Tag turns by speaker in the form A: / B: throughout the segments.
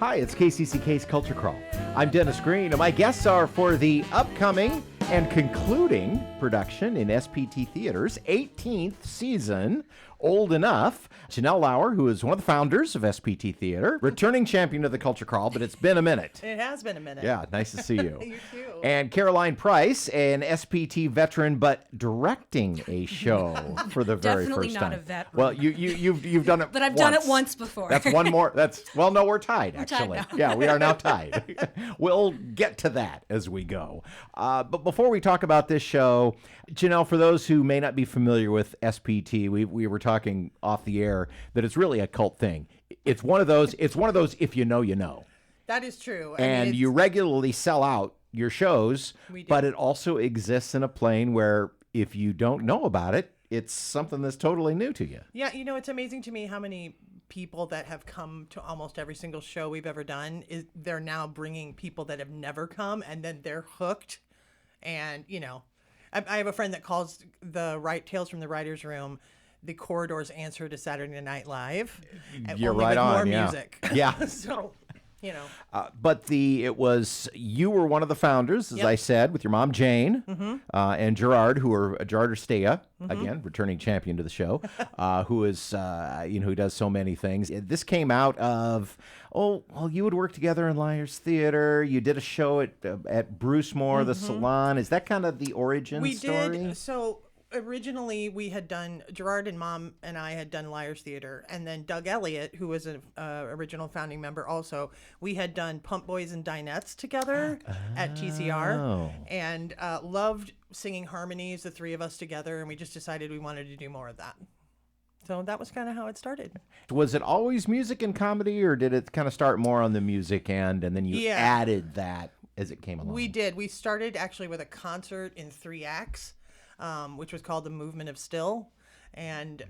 A: Hi, it's KCCK's Culture Crawl. I'm Dennis Green, and my guests are for the upcoming and concluding production in SPT Theater's 18th season, Old Enough. Janelle Lauer, who is one of the founders of SPT Theater, returning champion of the Culture Crawl, but it's been a minute.
B: It has been a minute.
A: Yeah, nice to see you.
B: You too.
A: And Caroline Price, an SPT veteran, but directing a show for the very
C: Definitely
A: first
C: not
A: time.
C: a veteran.
A: Well, you've done it.
C: But I've done it once before.
A: That's one more. Well, no, we're tied,
C: tied
A: actually.
C: now.
A: Yeah, we are now tied. We'll get to that as we go. But before we talk about this show, Janelle, for those who may not be familiar with SPT, we were talking off the air that it's really a cult thing. It's one of those if you know, you know.
B: That is true.
A: And you regularly sell out your shows, but it also exists in a plane where if you don't know about it, it's something that's totally new to you.
B: Yeah, it's amazing to me how many people that have come to almost every single show we've ever done, they're now bringing people that have never come, and then they're hooked. And, I have a friend that calls the Tales from the Writer's Room the corridor's answer to Saturday Night Live.
A: You're
B: only
A: right
B: with
A: on,
B: more
A: yeah.
B: music.
A: Yeah.
B: So,
A: But you were one of the founders, as I said, with your mom, Jane, and Gerard, Gerard Erstea, again, returning champion to the show, who is, who does so many things. This came out of, you would work together in Liar's Theater. You did a show at Bruce Moore, the Salon. Is that kind of the origin story?
B: We did. So originally we had done, Gerard and Mom and I had done Liar's Theater, and then Doug Elliott, who was an original founding member also, we had done Pump Boys and Dinettes together at TCR, and loved singing harmonies, the three of us together, and we just decided we wanted to do more of that. So that was kind of how it started.
A: Was it always music and comedy, or did it kind of start more on the music end, and then you added that as it came along?
B: We did. We started actually with a concert in 3 acts. Which was called The Movement of Still. And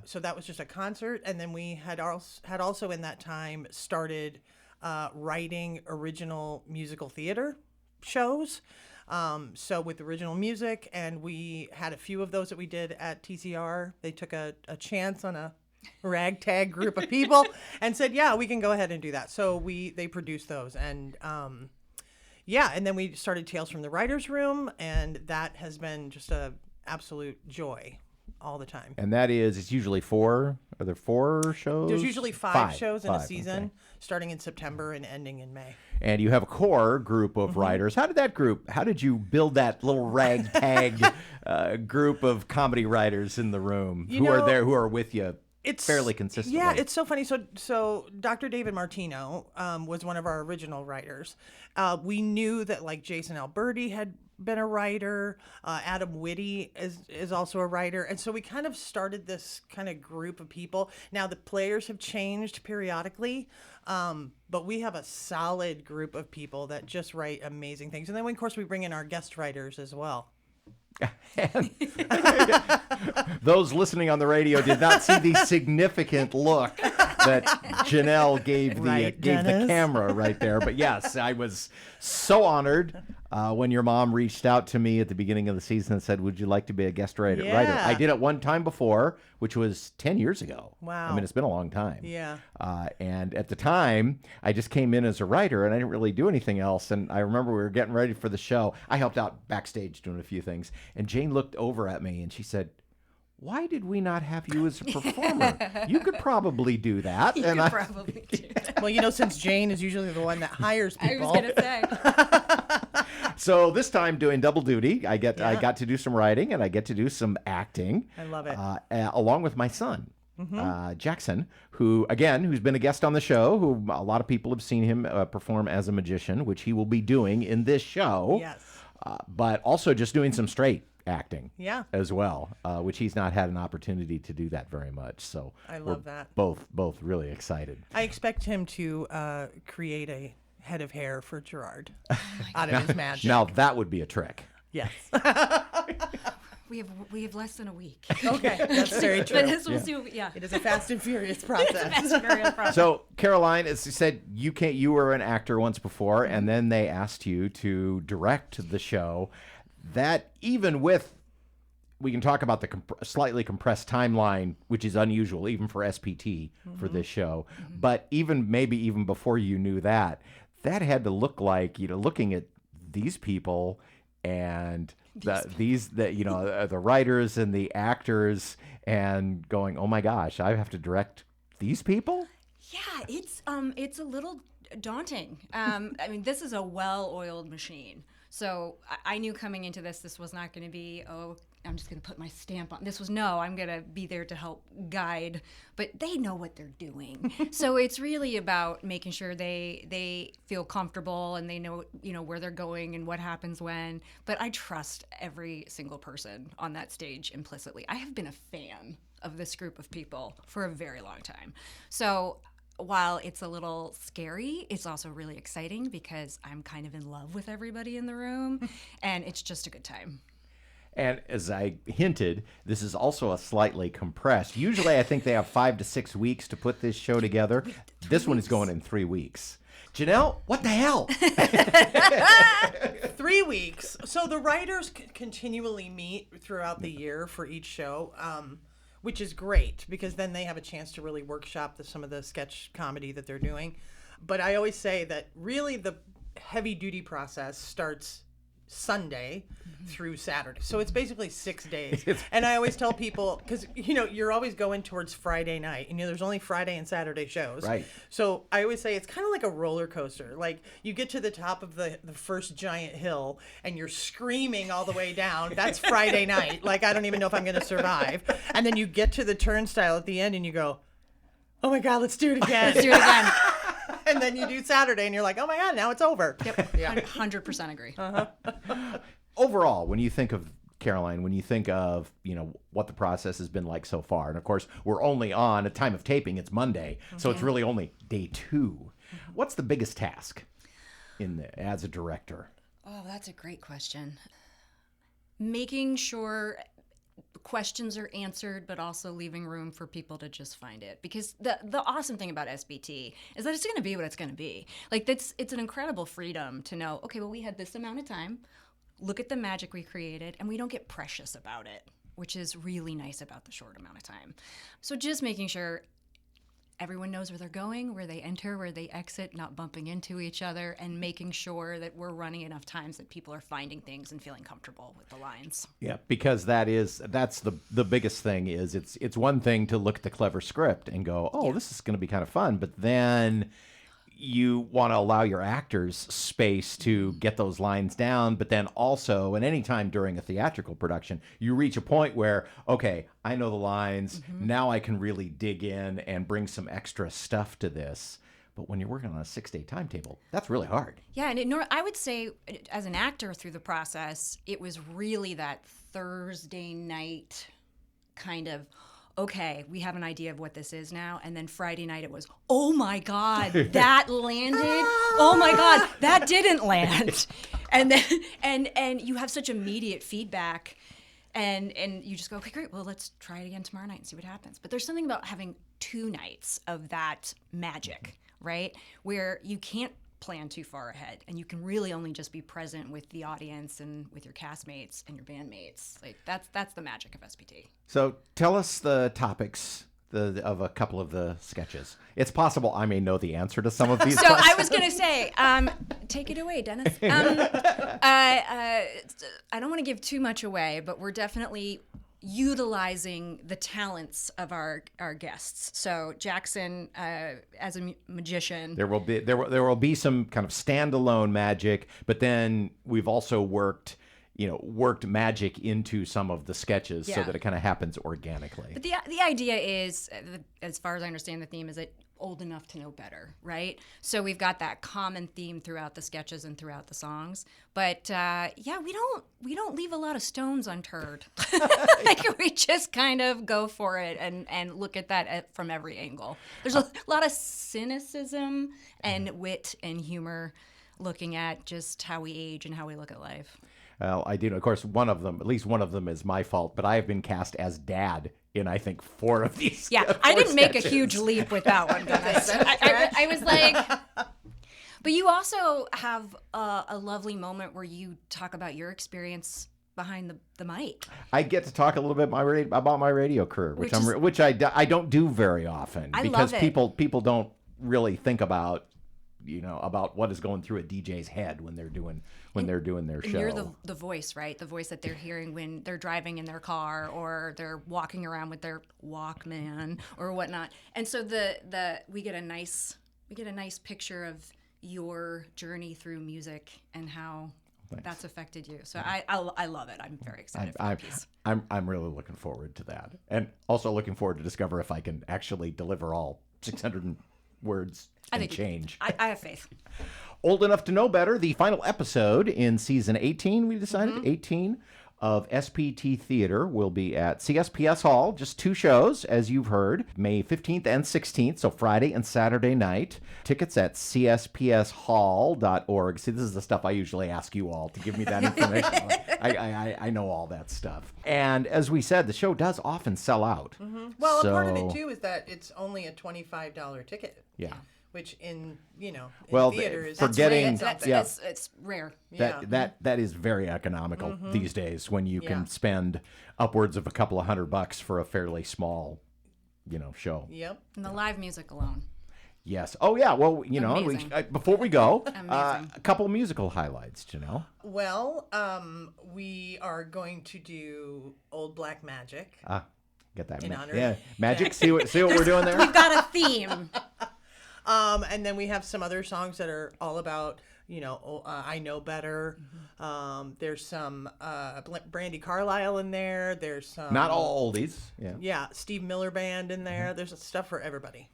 B: so that was just a concert. And then we had also in that time started writing original musical theater shows. So with original music, and we had a few of those that we did at TCR. They took a chance on a ragtag group of people and said, yeah, we can go ahead and do that. So they produced those. And and then we started Tales from the Writer's Room, and that has been just a absolute joy all the time.
A: And that is, it's usually 4. Are there 4 shows?
B: There's usually 5 shows in a season, starting in September and ending in May.
A: And you have a core group of writers. How did you build that little ragtag group of comedy writers in the room who are with you? It's fairly consistently.
B: Yeah, it's so funny. So Dr. David Martino was one of our original writers. We knew that like Jason Alberti had been a writer. Adam Whitty is also a writer. And so we kind of started this kind of group of people. Now the players have changed periodically, but we have a solid group of people that just write amazing things. And then of course we bring in our guest writers as well.
A: Those listening on the radio did not see the significant look that Janelle gave the camera right there. But yes, I was so honored when your mom reached out to me at the beginning of the season and said, would you like to be a guest writer? I did it one time before, which was 10 years ago.
B: Wow.
A: I mean, it's been a long time.
B: Yeah.
A: And at the time, I just came in as a writer, and I didn't really do anything else. And I remember we were getting ready for the show. I helped out backstage doing a few things. And Jane looked over at me, and she said, why did we not have you as a performer? You could probably do that.
C: Probably do that.
B: Well, since Jane is usually the one that hires people.
C: I was going to say.
A: So this time doing double duty, I got to do some writing and I get to do some acting.
B: I love it.
A: Along with my son, Jackson, who's been a guest on the show, who a lot of people have seen him perform as a magician, which he will be doing in this show.
B: Yes.
A: But also just doing some straight acting as well, which he's not had an opportunity to do that very much. So
B: I love that.
A: Both really excited.
B: I expect him to create a head of hair for Gerard out of his magic.
A: Now that would be a trick.
B: Yes.
C: We have less than a week.
B: Okay, that's very true.
C: But we'll see.
B: It is a fast and furious process.
A: So, Caroline, as you said, you were an actor once before, and then they asked you to direct the show. That even with we can talk about the slightly compressed timeline, which is unusual even for SPT for this show. But maybe even before you knew that had to look like, looking at these people and the writers and the actors and going, oh my gosh, I have to direct these people?
C: Yeah, it's a little daunting. I mean, this is a well-oiled machine. So I knew coming into this was not going to be, I'm just going to put my stamp on. I'm going to be there to help guide. But they know what they're doing. So it's really about making sure they feel comfortable and they know, where they're going and what happens when. But I trust every single person on that stage implicitly. I have been a fan of this group of people for a very long time. So while it's a little scary, it's also really exciting because I'm kind of in love with everybody in the room, and it's just a good time.
A: And as I hinted, this is also a slightly compressed. Usually I think they have 5 to 6 weeks to put this show together. This one is going in 3 weeks. Janelle, what the hell?
B: 3 weeks. So the writers continually meet throughout the year for each show, which is great because then they have a chance to really workshop some of the sketch comedy that they're doing. But I always say that really the heavy duty process starts Sunday through Saturday. So it's basically 6 days. And I always tell people, because, you're always going towards Friday night. And, there's only Friday and Saturday shows.
A: Right.
B: So I always say it's kind of like a roller coaster. Like you get to the top of the first giant hill and you're screaming all the way down. That's Friday night. Like, I don't even know if I'm going to survive. And then you get to the turnstile at the end and you go, oh my God, let's do it again.
C: Let's do it again.
B: And then you do Saturday and you're like, oh my God, now it's over.
C: Yep. Yeah. 100% agree.
A: Overall, when you think of Caroline, when you think of, what the process has been like so far, and of course, we're only on, at time of taping, it's Monday, so it's really only day 2. What's the biggest task as a director?
C: Oh, that's a great question. Making sure questions are answered, but also leaving room for people to just find it. Because the awesome thing about SPT is that it's going to be what it's going to be. Like, it's an incredible freedom to know, okay, well, we had this amount of time. Look at the magic we created, and we don't get precious about it, which is really nice about the short amount of time. So just making sure everyone knows where they're going, where they enter, where they exit, not bumping into each other, and making sure that we're running enough times that people are finding things and feeling comfortable with the lines.
A: Yeah, because that's the biggest thing is it's one thing to look at the clever script and go, this is going to be kind of fun, but then you want to allow your actors space to get those lines down, but then also, and any time during a theatrical production, you reach a point where, okay, I know the lines, now I can really dig in and bring some extra stuff to this. But when you're working on a 6-day timetable, that's really hard.
C: Yeah, and I would say, as an actor through the process, it was really that Thursday night kind of, okay, we have an idea of what this is now. And then Friday night it was, oh my God, that landed. Oh my God, that didn't land. And then and you have such immediate feedback and you just go, okay, great, well, let's try it again tomorrow night and see what happens. But there's something about having 2 nights of that magic, right? Where you can't plan too far ahead and you can really only just be present with the audience and with your castmates and your bandmates. Like that's the magic of SPT.
A: So tell us the topics of a couple of the sketches. It's possible I may know the answer to some of these.
C: So I was going to say, take it away, Dennis. I don't want to give too much away, but we're definitely utilizing the talents of our guests. So Jackson, as a magician,
A: there will be some kind of standalone magic, but then we've also worked magic into some of the sketches so that it kind of happens organically.
C: But the idea is, as far as I understand, the theme is that old enough to know better, right? So we've got that common theme throughout the sketches and throughout the songs. But we don't leave a lot of stones unturned. Like we just kind of go for it and look at that from every angle. There's a lot of cynicism and wit and humor looking at just how we age and how we look at life.
A: Well, I do know, of course, at least one of them is my fault, but I have been cast as Dad in, I think, 4 of these.
C: Yeah, I didn't make a huge leap with that one, Dennis. I was like... But you also have a lovely moment where you talk about your experience behind the mic.
A: I get to talk a little bit about my radio career, which I don't do very often because
C: love it.
A: people don't really think about about what is going through a DJ's head when they're doing their show.
C: And you're the voice, right? The voice that they're hearing when they're driving in their car or they're walking around with their Walkman or whatnot. And so we get a nice picture of your journey through music and how that's affected you. So I love it. I'm very excited for that piece.
A: I'm really looking forward to that, and also looking forward to discover if I can actually deliver all 600 words and change.
C: I have faith.
A: Old Enough to Know Better, the final episode in season 18, we decided, 18 of SPT Theatre will be at CSPS Hall, just 2 shows, as you've heard, May 15th and 16th, so Friday and Saturday night. Tickets at CSPSHall.org. See, this is the stuff I usually ask you all to give me that information. I know all that stuff. And as we said, the show does often sell out.
B: Mm-hmm. Well, a part of it, too, is that it's only a $25 ticket.
A: Yeah.
B: Which in theater is
C: it's rare.
A: That is very economical these days when you can spend upwards of a couple of $100 for a fairly small, show.
B: Yep.
C: And the live music alone.
A: Yes. Oh yeah. Well, before we go, a couple of musical highlights, Janelle.
B: Well, we are going to do Old Black Magic.
A: Get that
B: in honor.
A: Yeah, magic. See what we're doing there.
C: We've got a theme.
B: And then we have some other songs that are all about, I Know Better. Mm-hmm. There's some Brandi Carlile in there. There's some...
A: Not all oldies. Yeah.
B: Yeah, Steve Miller Band in there. Mm-hmm. There's stuff for everybody.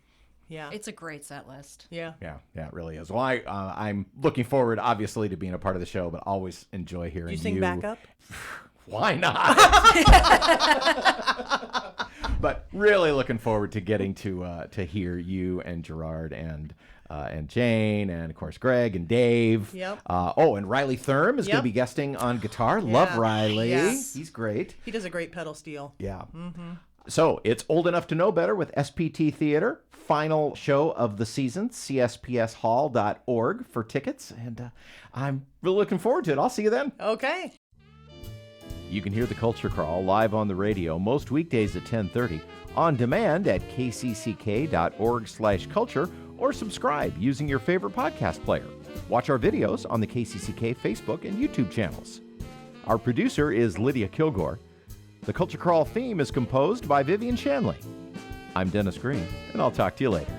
B: Yeah.
C: It's a great set list.
B: Yeah.
A: Yeah, it really is. Well, I'm looking forward, obviously, to being a part of the show, but always enjoy hearing you.
B: You sing backup?
A: Why not? But really looking forward to getting to hear you and Gerard and Jane and of course Greg and Dave.
B: Yep.
A: And Riley Thurm is going to be guesting on guitar. Yeah. Love Riley.
B: Yes.
A: He's great.
B: He does a great pedal steel.
A: Yeah.
B: Mm-hmm.
A: So it's Old Enough to Know Better with SPT Theatre. Final show of the season, CSPSHall.org for tickets. And I'm really looking forward to it. I'll see you then.
B: Okay.
A: You can hear The Culture Crawl live on the radio most weekdays at 10:30, on demand at kcck.org/culture, or subscribe using your favorite podcast player. Watch our videos on the KCCK Facebook and YouTube channels. Our producer is Lydia Kilgore. The Culture Crawl theme is composed by Vivian Shanley. I'm Dennis Green, and I'll talk to you later.